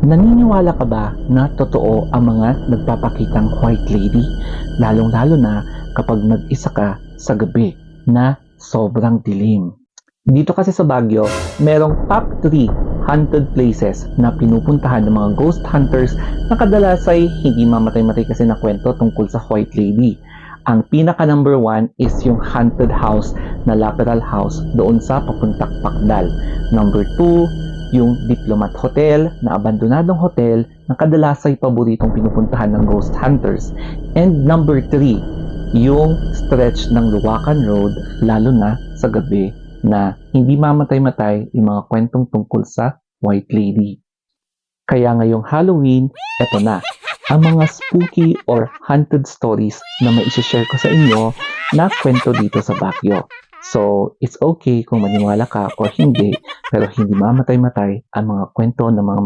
Naniniwala ka ba na totoo ang mga nagpapakitang white lady? Lalong-lalo na kapag mag-isa ka sa gabi na sobrang dilim. Dito kasi sa Baguio, merong top 3 haunted places na pinupuntahan ng mga ghost hunters na kadalas ay hindi mamatay-matay kasi na kwento tungkol sa white lady. Ang pinaka number 1 is yung haunted house na Laperal House doon sa papuntang Pacdal. Number 2, yung Diplomat Hotel na abandonadong hotel na kadalas ay paboritong pinupuntahan ng ghost hunters. And number 3, yung stretch ng Luwakan Road lalo na sa gabi na hindi mamatay-matay yung mga kwentong tungkol sa white lady. Kaya ngayong Halloween, eto na, ang mga spooky or haunted stories na mai-share ko sa inyo na kwento dito sa Baguio. So, it's okay kung maniwala ka or hindi, pero hindi mamatay-matay ang mga kwento ng mga